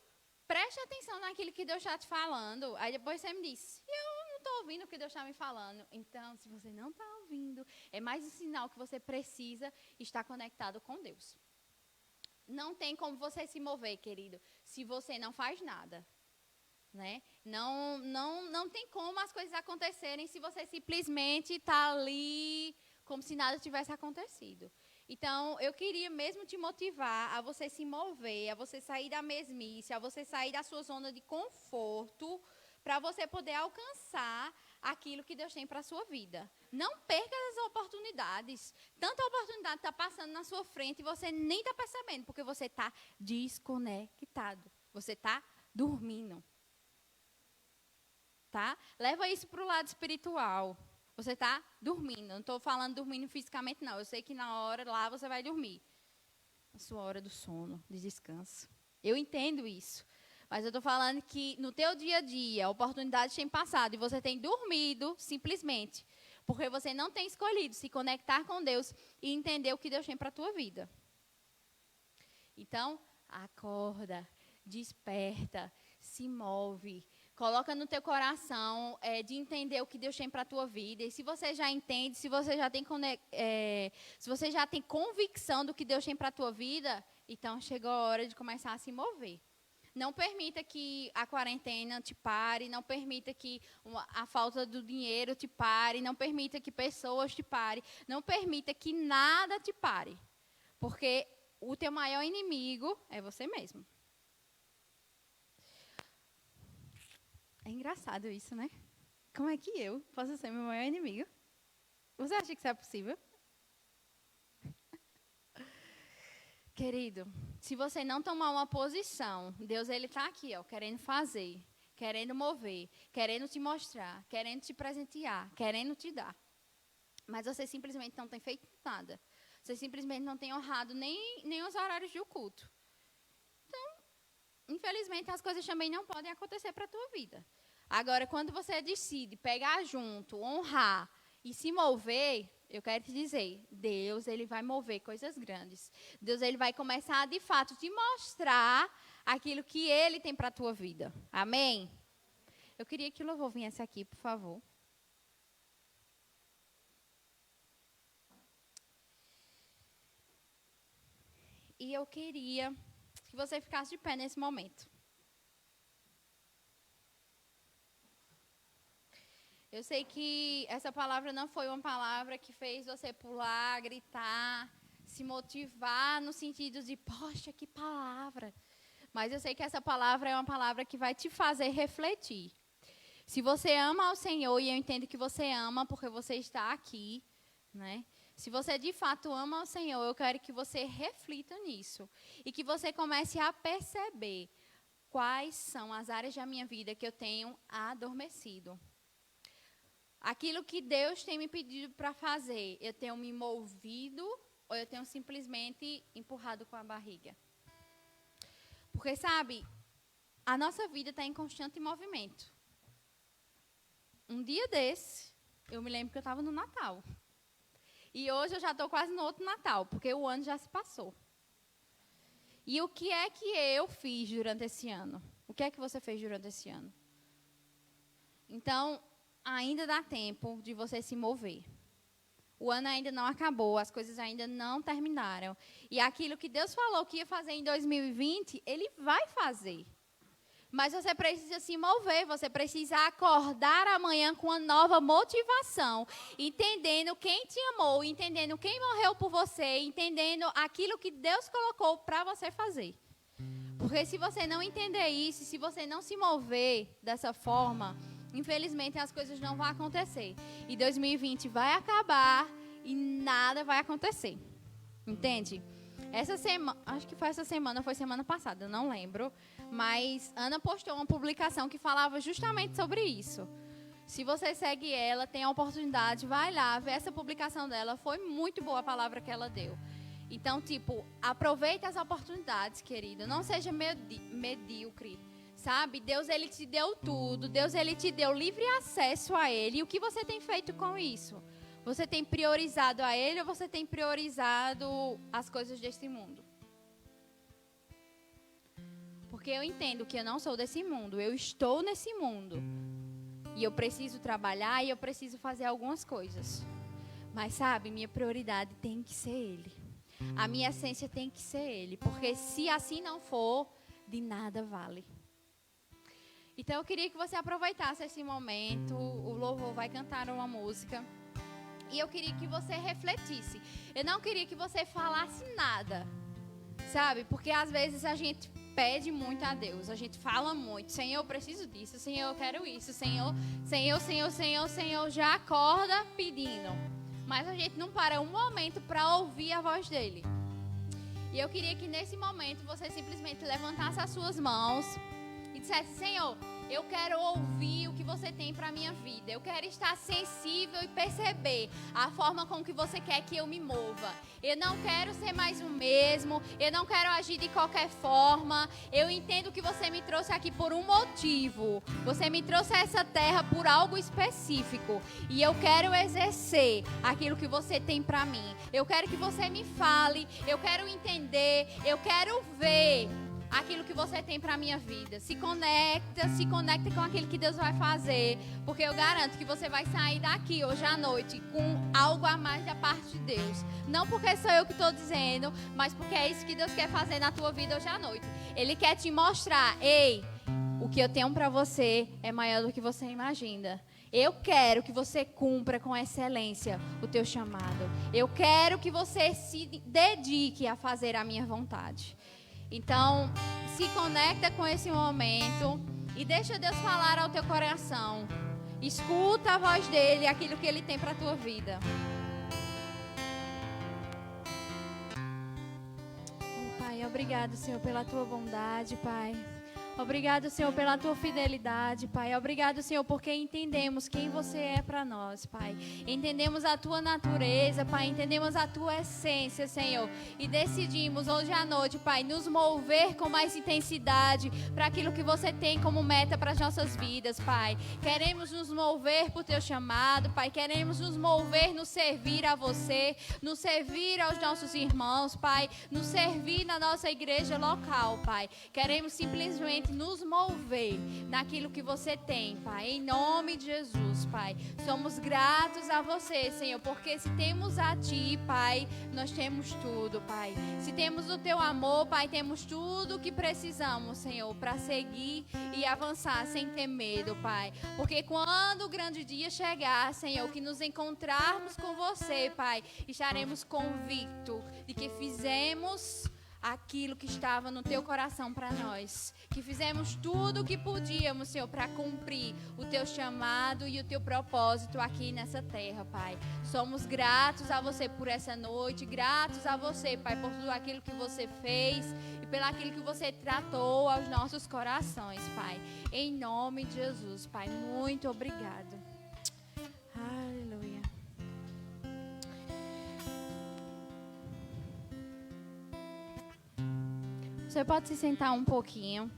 preste atenção naquilo que Deus está te falando. Aí depois você me diz, eu não estou ouvindo o que Deus está me falando. Então, se você não está ouvindo, é mais um sinal que você precisa estar conectado com Deus. Não tem como você se mover, querido, se você não faz nada. Né? Não tem como as coisas acontecerem se você simplesmente está ali como se nada tivesse acontecido. Então, eu queria mesmo te motivar a você se mover, a você sair da mesmice, a você sair da sua zona de conforto, para você poder alcançar aquilo que Deus tem para a sua vida. Não perca as oportunidades. Tanta oportunidade está passando na sua frente e você nem está percebendo, porque você está desconectado. Você está dormindo. Tá? Leva isso para o lado espiritual. Você está dormindo. Não estou falando dormindo fisicamente, não. Eu sei que na hora lá você vai dormir. A sua hora do sono, de descanso. Eu entendo isso. Mas eu estou falando que no teu dia a dia, oportunidades têm passado e você tem dormido simplesmente. Porque você não tem escolhido se conectar com Deus e entender o que Deus tem para a tua vida. Então, acorda, desperta, se move. Coloca no teu coração de entender o que Deus tem para a tua vida. E se você já entende, se você já tem convicção do que Deus tem para a tua vida, então chegou a hora de começar a se mover. Não permita que a quarentena te pare, não permita que a falta do dinheiro te pare, não permita que pessoas te parem, não permita que nada te pare. Porque o teu maior inimigo é você mesmo. É engraçado isso, né? Como é que eu posso ser meu maior inimigo? Você acha que isso é possível? Querido, se você não tomar uma posição, Deus ele está aqui, ó, querendo fazer, querendo mover, querendo te mostrar, querendo te presentear, querendo te dar. Mas você simplesmente não tem feito nada. Você simplesmente não tem honrado nem os horários de culto. Infelizmente, as coisas também não podem acontecer para a tua vida. Agora, quando você decide pegar junto, honrar e se mover, eu quero te dizer, Deus ele vai mover coisas grandes. Deus ele vai começar, de fato, te mostrar aquilo que Ele tem para a tua vida. Amém? Eu queria que o louvor viesse aqui, por favor. E eu queria que você ficasse de pé nesse momento. Eu sei que essa palavra não foi uma palavra que fez você pular, gritar, se motivar no sentido de, poxa, que palavra. Mas eu sei que essa palavra é uma palavra que vai te fazer refletir. Se você ama ao Senhor, e eu entendo que você ama porque você está aqui, né? Se você de fato ama ao Senhor, eu quero que você reflita nisso. E que você comece a perceber quais são as áreas da minha vida que eu tenho adormecido. Aquilo que Deus tem me pedido para fazer, eu tenho me movido ou eu tenho simplesmente empurrado com a barriga? Porque, sabe, a nossa vida está em constante movimento. Um dia desse, eu me lembro que eu estava no Natal. E hoje eu já estou quase no outro Natal, porque o ano já se passou. E o que é que eu fiz durante esse ano? O que é que você fez durante esse ano? Então, ainda dá tempo de você se mover. O ano ainda não acabou, as coisas ainda não terminaram. E aquilo que Deus falou que ia fazer em 2020, Ele vai fazer. Mas você precisa se mover, você precisa acordar amanhã com uma nova motivação, entendendo quem te amou, entendendo quem morreu por você, entendendo aquilo que Deus colocou para você fazer. Porque se você não entender isso, se você não se mover dessa forma, infelizmente as coisas não vão acontecer. E 2020 vai acabar e nada vai acontecer. Entende? Essa semana, acho que foi essa semana, foi semana passada, não lembro. Mas Ana postou uma publicação que falava justamente sobre isso. Se você segue ela, tem a oportunidade, vai lá, vê essa publicação dela. Foi muito boa a palavra que ela deu. Então, tipo, aproveite as oportunidades, querido. Não seja medíocre, sabe? Deus, Ele te deu tudo. Deus, Ele te deu livre acesso a Ele. E o que você tem feito com isso? Você tem priorizado a Ele ou você tem priorizado as coisas deste mundo? Porque eu entendo que eu não sou desse mundo. Eu estou nesse mundo. E eu preciso trabalhar e eu preciso fazer algumas coisas. Mas, sabe, minha prioridade tem que ser Ele. A minha essência tem que ser Ele. Porque se assim não for, de nada vale. Então, eu queria que você aproveitasse esse momento. O louvor vai cantar uma música. E eu queria que você refletisse. Eu não queria que você falasse nada. Sabe? Porque às vezes a gente pede muito a Deus. A gente fala muito. Senhor, eu preciso disso. Senhor, eu quero isso. Senhor, já acorda pedindo. Mas a gente não para um momento para ouvir a voz dele. E eu queria que nesse momento você simplesmente levantasse as suas mãos e dissesse: Senhor, eu quero ouvir o que você tem para a minha vida. Eu quero estar sensível e perceber a forma com que você quer que eu me mova. Eu não quero ser mais o mesmo. Eu não quero agir de qualquer forma. Eu entendo que você me trouxe aqui por um motivo. Você me trouxe a essa terra por algo específico. E eu quero exercer aquilo que você tem para mim. Eu quero que você me fale. Eu quero entender. Eu quero ver aquilo que você tem para a minha vida. Se conecta com aquilo que Deus vai fazer. Porque eu garanto que você vai sair daqui hoje à noite com algo a mais da parte de Deus. Não porque sou eu que estou dizendo, mas porque é isso que Deus quer fazer na tua vida hoje à noite. Ele quer te mostrar: ei, o que eu tenho para você é maior do que você imagina. Eu quero que você cumpra com excelência o teu chamado. Eu quero que você se dedique a fazer a minha vontade. Então, se conecta com esse momento e deixa Deus falar ao teu coração. Escuta a voz dele, aquilo que ele tem para a tua vida. Pai, obrigado, Senhor, pela tua bondade, Pai. Obrigado, Senhor, pela tua fidelidade, Pai. Obrigado, Senhor, porque entendemos quem você é para nós, Pai. Entendemos a tua natureza, Pai. Entendemos a tua essência, Senhor. E decidimos hoje à noite, Pai, nos mover com mais intensidade para aquilo que você tem como meta para as nossas vidas, Pai. Queremos nos mover por teu chamado, Pai. Queremos nos mover no servir a você, no servir aos nossos irmãos, Pai. No servir na nossa igreja local, Pai. Queremos simplesmente nos mover naquilo que você tem, Pai, em nome de Jesus, Pai. Somos gratos a você, Senhor, porque se temos a Ti, Pai, nós temos tudo, Pai. Se temos o Teu amor, Pai, temos tudo o que precisamos, Senhor, para seguir e avançar sem ter medo, Pai. Porque quando o grande dia chegar, Senhor, que nos encontrarmos com você, Pai, estaremos convictos de que fizemos aquilo que estava no teu coração para nós. Que fizemos tudo o que podíamos, Senhor, para cumprir o teu chamado e o teu propósito aqui nessa terra, Pai. Somos gratos a você por essa noite, gratos a você, Pai, por tudo aquilo que você fez e pelo aquilo que você tratou aos nossos corações, Pai. Em nome de Jesus, Pai, muito obrigado. Aleluia. Você pode se sentar um pouquinho.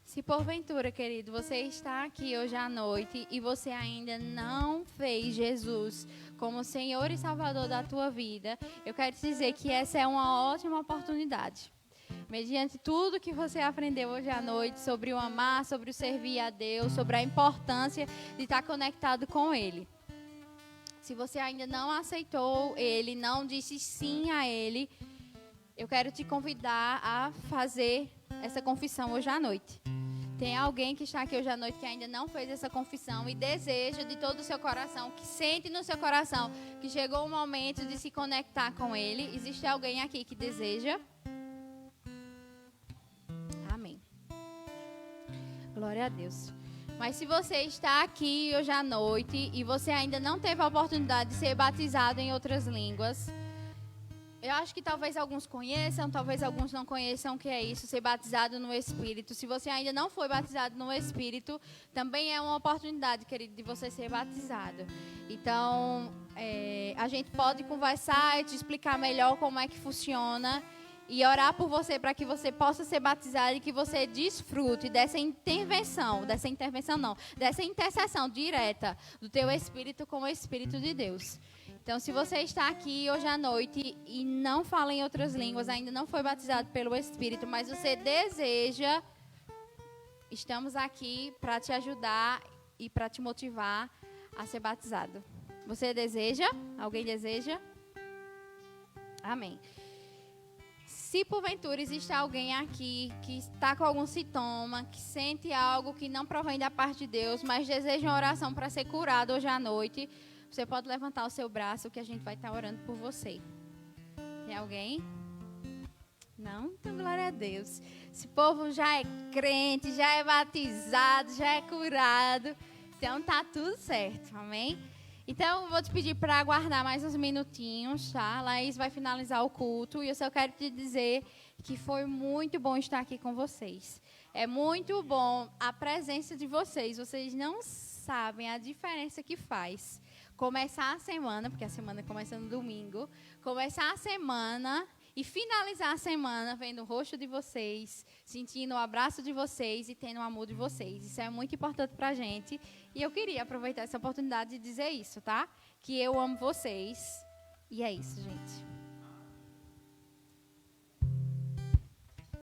Se porventura, querido, você está aqui hoje à noite e você ainda não fez Jesus como Senhor e Salvador da tua vida, eu quero te dizer que essa é uma ótima oportunidade. mediante tudo que você aprendeu hoje à noite sobre o amar, sobre o servir a Deus, sobre a importância de estar conectado com Ele. Se você ainda não aceitou Ele, não disse sim a Ele, eu quero te convidar a fazer essa confissão hoje à noite. Tem alguém que está aqui hoje à noite que ainda não fez essa confissão e deseja de todo o seu coração, que sente no seu coração que chegou o momento de se conectar com Ele? Existe alguém aqui que deseja? Amém. Glória a Deus. Mas se você está aqui hoje à noite e você ainda não teve a oportunidade de ser batizado em outras línguas, eu acho que talvez alguns conheçam, talvez alguns não conheçam o que é isso, ser batizado no Espírito. Se você ainda não foi batizado no Espírito, também é uma oportunidade, querido, de você ser batizado. Então, a gente pode conversar e te explicar melhor como é que funciona e orar por você para que você possa ser batizado e que você desfrute dessa intercessão direta do teu Espírito com o Espírito de Deus. Então, se você está aqui hoje à noite e não fala em outras línguas, ainda não foi batizado pelo Espírito, mas você deseja, estamos aqui para te ajudar e para te motivar a ser batizado. Você deseja? Alguém deseja? Amém. Se porventura existe alguém aqui que está com algum sintoma, que sente algo que não provém da parte de Deus, mas deseja uma oração para ser curado hoje à noite, você pode levantar o seu braço que a gente vai estar orando por você. Tem alguém? Não? Então, glória a Deus. Esse povo já é crente, já é batizado, já é curado. Então, tá tudo certo. Amém? Então, vou te pedir para aguardar mais uns minutinhos, tá? A Laís vai finalizar o culto e eu só quero te dizer que foi muito bom estar aqui com vocês. É muito bom a presença de vocês. Vocês não sabem a diferença que faz. Começar a semana, porque a semana começa no domingo, começar a semana e finalizar a semana vendo o rosto de vocês, sentindo o abraço de vocês e tendo o amor de vocês. Isso é muito importante pra gente. E eu queria aproveitar essa oportunidade de dizer isso, tá? Que eu amo vocês. E é isso, gente.